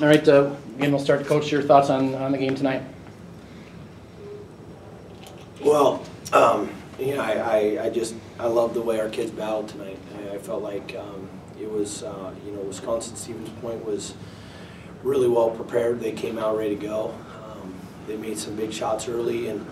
All right, again, we'll start. Coach, your thoughts on the game tonight? Well, you know, I love the way our kids battled tonight. I felt like it was, you know, Wisconsin-Stevens Point was really well prepared. They came out ready to go. They made some big shots early, and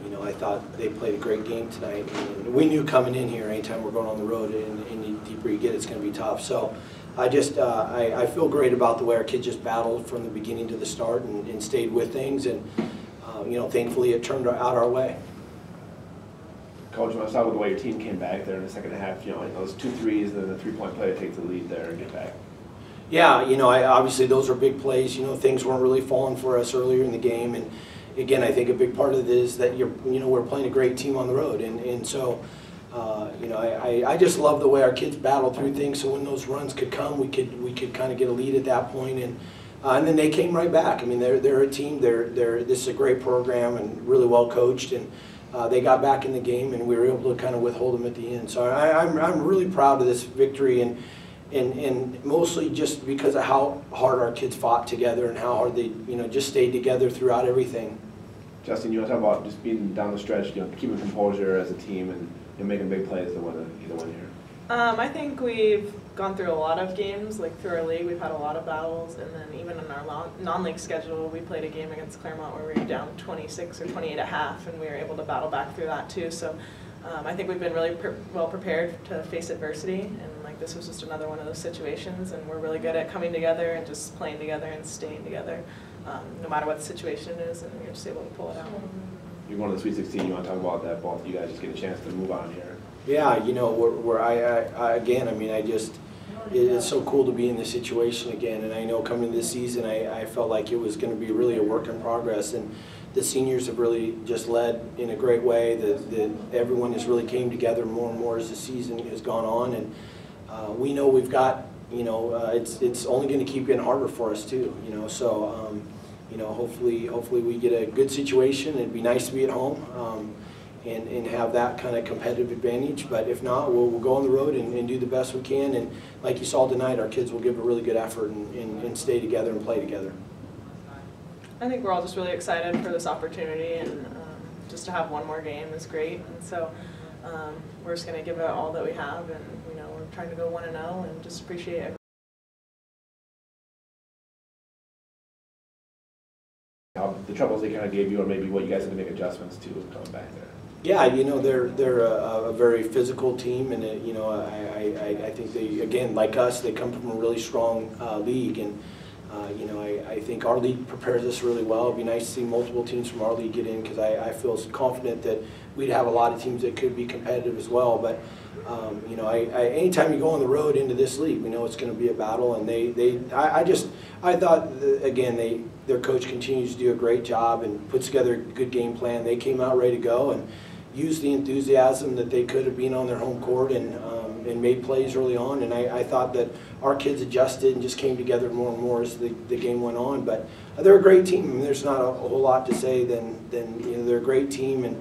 you know, I thought they played a great game tonight. And we knew coming in here, anytime we're going on the road, and the deeper you get, it's going to be tough. So I just, I feel great about the way our kids just battled from the beginning to the start and stayed with things, and you know, thankfully it turned out our way. Coach, when I saw the way your team came back there in the second half, you know, like those 2 threes and then the 3-point play to take the lead there and get back. Yeah, you know, obviously those are big plays. You know, things weren't really falling for us earlier in the game, and again, I think a big part of it is that you know, we're playing a great team on the road, and so you know, I just love the way our kids battled through things. So when those runs could come, we could kind of get a lead at that point, and then they came right back. I mean, they're a team. This is a great program and really well coached, and they got back in the game, and we were able to kind of withhold them at the end. So I'm really proud of this victory, and mostly just because of how hard our kids fought together and how hard they, you know, just stayed together throughout everything. Justine, you want to talk about just being down the stretch, you know, keeping composure as a team and making big plays to win here? I think we've gone through a lot of games, like through our league, we've had a lot of battles, and then even in our non-league schedule, we played a game against Claremont where we were down 26 or 28 at half, and we were able to battle back through that too. So I think we've been really well prepared to face adversity, and like this was just another one of those situations, and we're really good at coming together and just playing together and staying together, no matter what the situation is, and we're just able to pull it out. You're going to the Sweet 16. You want to talk about that? Both you guys just get a chance to move on here. Yeah, you know, again, I mean, it's so cool to be in this situation again, and I know coming this season, I felt like it was going to be really a work in progress, and the seniors have really just led in a great way. Everyone has really came together more and more as the season has gone on, and we know we've got, you know, it's only going to keep getting harder for us too, you know, so you know, hopefully we get a good situation. It'd be nice to be at home and have that kind of competitive advantage, but if not, we'll go on the road and do the best we can, and like you saw tonight, our kids will give a really good effort and stay together and play together. I think we're all just really excited for this opportunity, and just to have one more game is great, and so we're just going to give it all that we have, and you know, we're trying to go 1-0 and just appreciate it. The troubles they kind of gave you, or maybe what you guys had to make adjustments to coming back there? Yeah, you know, they're a very physical team, and you know, I think they, again, like us, they come from a really strong league, and you know, I think our league prepares us really well. It'd be nice to see multiple teams from our league get in, because I feel confident that we'd have a lot of teams that could be competitive as well. But you know, anytime you go on the road into this league, we know it's going to be a battle, and I thought again their coach continues to do a great job and puts together a good game plan. They came out ready to go and used the enthusiasm that they could have been on their home court, and made plays early on, and I thought that our kids adjusted and just came together more and more as the game went on. But they're a great team. I mean, there's not a whole lot to say than you know, they're a great team, and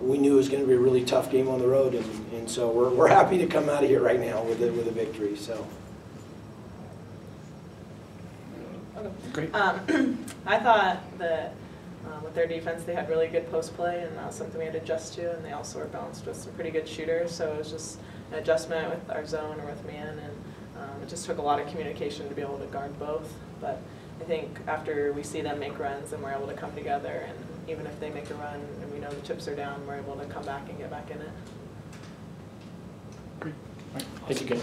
we knew it was going to be a really tough game on the road, and so we're happy to come out of here right now with a victory. So. Okay. Great. I thought that with their defense, they had really good post play, and that was something we had to adjust to, and they also were balanced with some pretty good shooters, so it was just an adjustment with our zone or with man, and it just took a lot of communication to be able to guard both. But I think after we see them make runs, then we're able to come together, and even if they make a run and we know the chips are down, we're able to come back and get back in it. Great. All right. Thank you, guys.